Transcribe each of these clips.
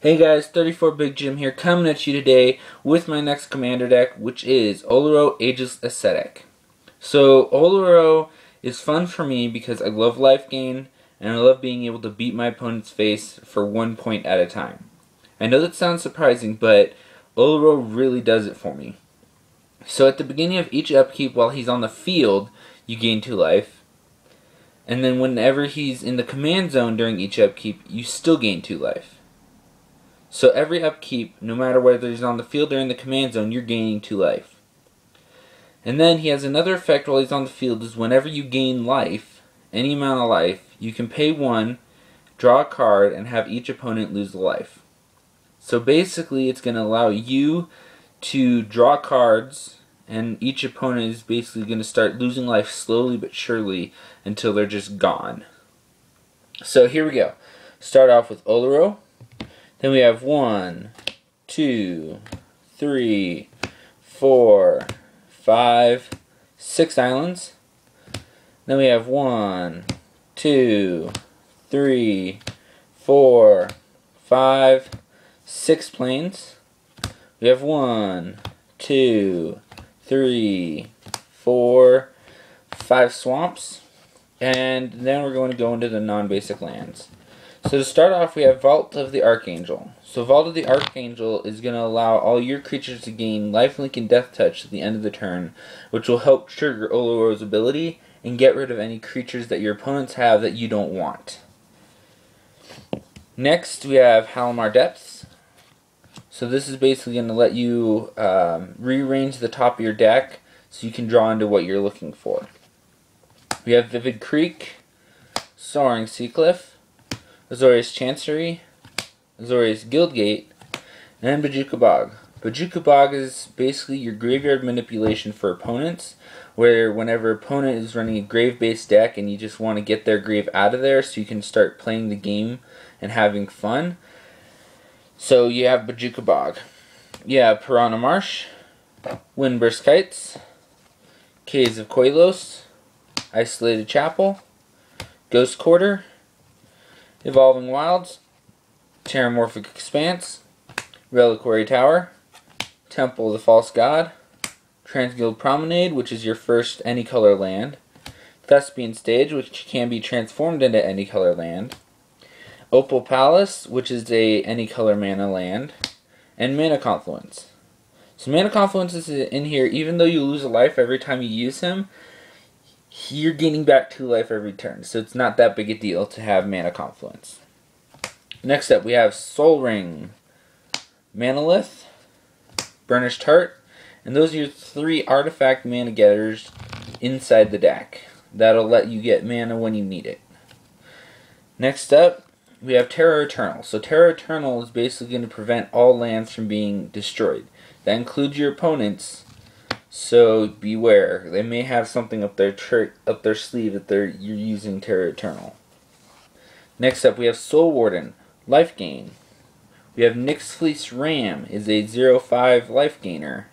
Hey guys, 34 Big Jim here, coming at you today with my next commander deck, which is Oloro Ageless Ascetic. So, Oloro is fun for me because I love life gain, and I love being able to beat my opponent's face for 1 point at a time. I know that sounds surprising, but Oloro really does it for me. So at the beginning of each upkeep while he's on the field, you gain 2 life. And then whenever he's in the command zone during each upkeep, you still gain 2 life. So every upkeep, no matter whether he's on the field or in the command zone, you're gaining 2 life. And then he has another effect while he's on the field, is whenever you gain life, any amount of life, you can pay 1, draw a card, and have each opponent lose a life. So basically it's going to allow you to draw cards, and each opponent is basically going to start losing life slowly but surely until they're just gone. So here we go. Start off with Oloro. Then we have 1, 2, 3, 4, 5, 6 islands. Then we have 1, 2, 3, 4, 5, 6 plains. We have 1, 2, 3, 4, 5 swamps. And then we're going to go into the non-basic lands. So to start off, we have Vault of the Archangel. So Vault of the Archangel is going to allow all your creatures to gain lifelink and death touch at the end of the turn, which will help trigger Oloro's ability and get rid of any creatures that your opponents have that you don't want. Next, we have Halmar Depths. So this is basically going to let you rearrange the top of your deck so you can draw into what you're looking for. We have Vivid Creek, Soaring Seacliff, Azorius Chancery, Azorius Guildgate, and Bojuka Bog. Bojuka Bog is basically your graveyard manipulation for opponents, where whenever opponent is running a grave-based deck and you just want to get their grave out of there so you can start playing the game and having fun. So you have Bojuka Bog. You have Piranha Marsh, Windburst Kites, Caves of Koilos, Isolated Chapel, Ghost Quarter, Evolving Wilds, Terramorphic Expanse, Reliquary Tower, Temple of the False God, Transguild Promenade, which is your first any color land, Thespian Stage, which can be transformed into any color land, Opal Palace, which is a any color mana land, and Mana Confluence. So Mana Confluence is in here, even though you lose a life every time you use him, you're gaining back 2 life every turn, so it's not that big a deal to have Mana Confluence. Next up, we have Soul Ring, Manalith, Burnished Heart, and those are your 3 artifact mana getters inside the deck. That'll let you get mana when you need it. Next up, we have Terra Eternal. So Terra Eternal is basically going to prevent all lands from being destroyed. That includes your opponents. So beware, they may have something up their sleeve that you're using Terra Eternal. Next up, we have Soul Warden, Life Gain. We have Nyx Fleece Ram, is a 0/5 life gainer.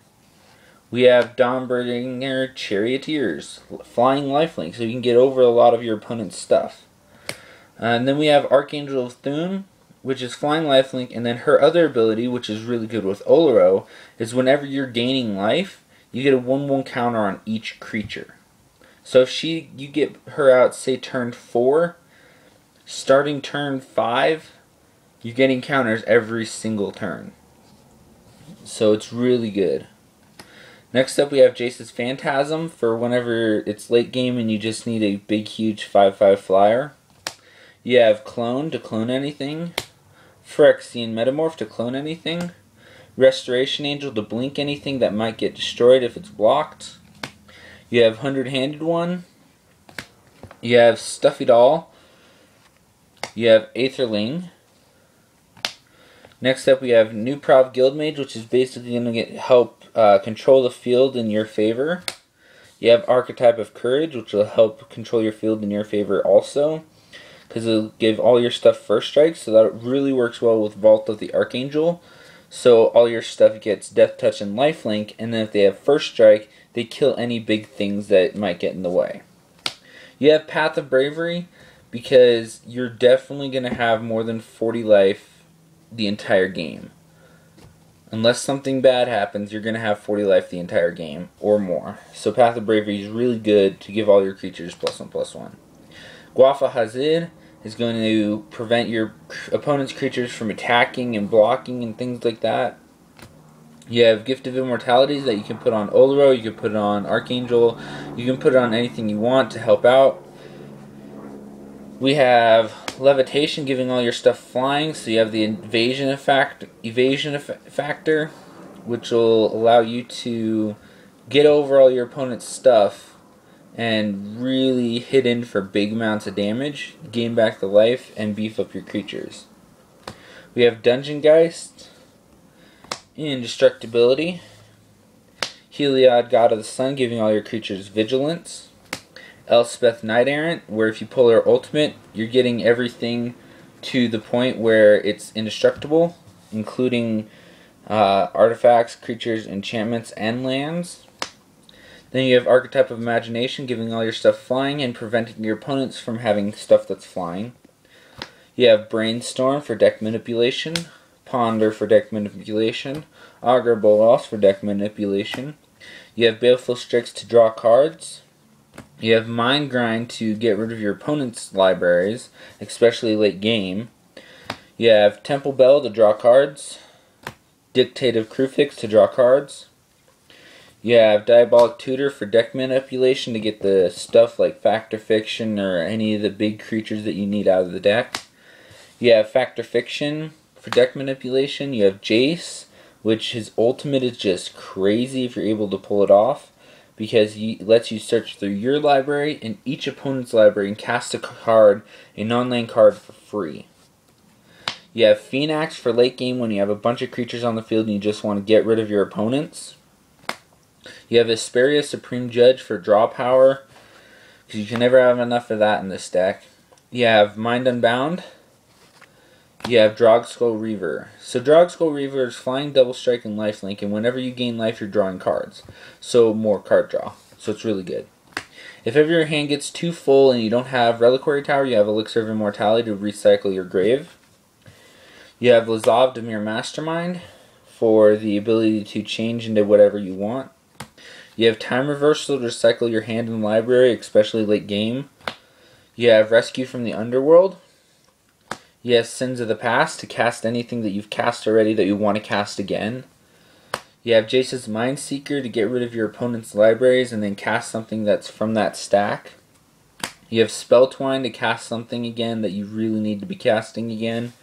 We have Dawnbringer Charioteers, Flying Lifelink, so you can get over a lot of your opponent's stuff. And then we have Archangel of Thune, which is Flying Lifelink, and then her other ability, which is really good with Oloro, is whenever you're gaining life, you get a 1/1 counter on each creature. So if you get her out, say turn 4, starting turn 5, you're getting counters every single turn. So it's really good. Next up, we have Jace's Phantasm for whenever it's late game and you just need a big, huge 5/5 flyer. You have Clone to clone anything, Phyrexian Metamorph to clone anything, Restoration Angel to blink anything that might get destroyed if it's blocked. You have 100-Handed One. You have Stuffy Doll. You have Aetherling. Next up, we have New Prov Guildmage, which is basically going to help control the field in your favor. You have Archetype of Courage, which will help control your field in your favor also, because it'll give all your stuff first strike, so that really works well with Vault of the Archangel. So all your stuff gets Death Touch and Lifelink, and then if they have first strike, they kill any big things that might get in the way. You have Path of Bravery, because you're definitely going to have more than 40 life the entire game. Unless something bad happens, you're going to have 40 life the entire game, or more. So Path of Bravery is really good to give all your creatures +1/+1. Guafa Hazir is going to prevent your opponent's creatures from attacking and blocking and things like that. You have Gift of Immortalities that you can put on Oloro, you can put it on Archangel, you can put it on anything you want to help out. We have Levitation, giving all your stuff flying, so you have the evasion factor, which will allow you to get over all your opponent's stuff and really hit in for big amounts of damage, gain back the life, and beef up your creatures. We have Dungeon Geist, Indestructibility, Heliod, God of the Sun, giving all your creatures vigilance. Elspeth Knight Errant, where if you pull her ultimate, you're getting everything to the point where it's indestructible, including artifacts, creatures, enchantments, and lands. Then you have Archetype of Imagination, giving all your stuff flying and preventing your opponents from having stuff that's flying. You have Brainstorm for deck manipulation, Ponder for deck manipulation, Augur Bolas for deck manipulation. You have Baleful Strix to draw cards. You have Mind Grind to get rid of your opponent's libraries, especially late game. You have Temple Bell to draw cards. Dictative Crewfix to draw cards. You have Diabolic Tutor for deck manipulation to get the stuff like Factor Fiction or any of the big creatures that you need out of the deck. You have Factor Fiction for deck manipulation. You have Jace, which his ultimate is just crazy if you're able to pull it off, because he lets you search through your library and each opponent's library and cast a card, a non-land card, for free. You have Phoenix for late game when you have a bunch of creatures on the field and you just want to get rid of your opponents. You have Asperia, Supreme Judge for draw power, because you can never have enough of that in this deck. You have Mind Unbound. You have Drogskull Reaver. So Drogskull Reaver is flying, double strike, and lifelink, and whenever you gain life, you're drawing cards. So more card draw. So it's really good. If ever your hand gets too full and you don't have Reliquary Tower, you have Elixir of Immortality to recycle your grave. You have Lazav Dimir Mastermind for the ability to change into whatever you want. You have Time Reversal to recycle your hand in the library, especially late game. You have Rescue from the Underworld. You have Sins of the Past to cast anything that you've cast already that you want to cast again. You have Jace's Mindseeker to get rid of your opponent's libraries and then cast something that's from that stack. You have Spelltwine to cast something again that you really need to be casting again.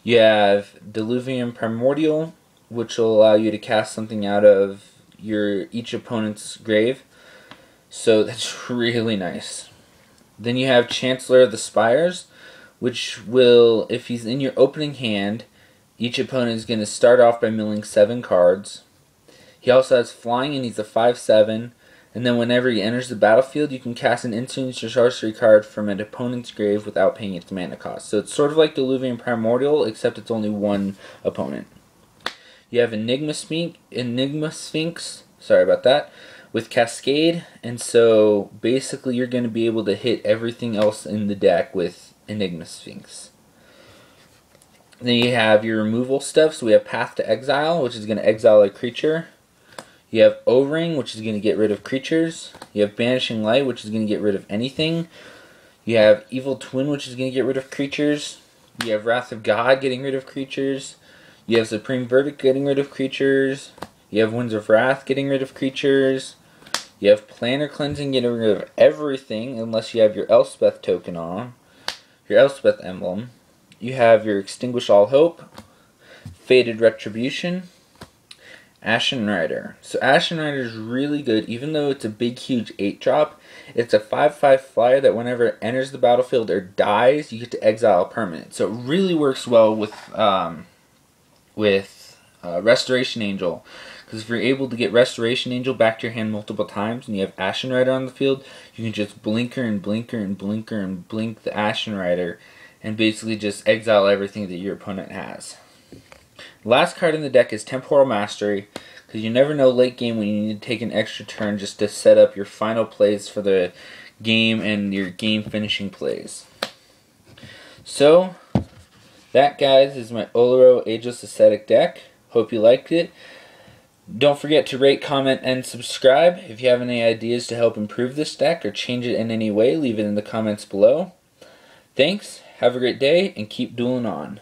You have Diluvian Primordial, which will allow you to cast something out of each opponent's grave. So that's really nice. Then you have Chancellor the Spires, which will, if he's in your opening hand, each opponent is going to start off by milling 7 cards. He also has flying and he's a 5/7. And then whenever he enters the battlefield, you can cast an instant or sorcery card from an opponent's grave without paying its mana cost. So it's sort of like Diluvian Primordial, except it's only one opponent. You have Enigma Sphinx, sorry about that, with Cascade. And so basically you're going to be able to hit everything else in the deck with Enigma Sphinx. Then you have your removal stuff. So we have Path to Exile, which is going to exile a creature. You have O-Ring, which is going to get rid of creatures. You have Banishing Light, which is going to get rid of anything. You have Evil Twin, which is going to get rid of creatures. You have Wrath of God, getting rid of creatures. You have Supreme Verdict, getting rid of creatures. You have Winds of Wrath, getting rid of creatures. You have Planar Cleansing, getting rid of everything, unless you have your Elspeth token on. Your Elspeth emblem. You have your Extinguish All Hope, Fated Retribution, Ashen Rider. So Ashen Rider is really good, even though it's a big, huge 8-drop. It's a 5/5 flyer that whenever it enters the battlefield or dies, you get to exile a permanent. So it really works well with Restoration Angel. Because if you're able to get Restoration Angel back to your hand multiple times and you have Ashen Rider on the field, you can just blinker and blinker and blinker and blink the Ashen Rider and basically just exile everything that your opponent has. Last card in the deck is Temporal Mastery, because you never know late game when you need to take an extra turn just to set up your final plays for the game and your game finishing plays. So That, guys, is my Oloro Ageless Ascetic deck. Hope you liked it. Don't forget to rate, comment, and subscribe. If you have any ideas to help improve this deck or change it in any way, leave it in the comments below. Thanks, have a great day, and keep dueling on.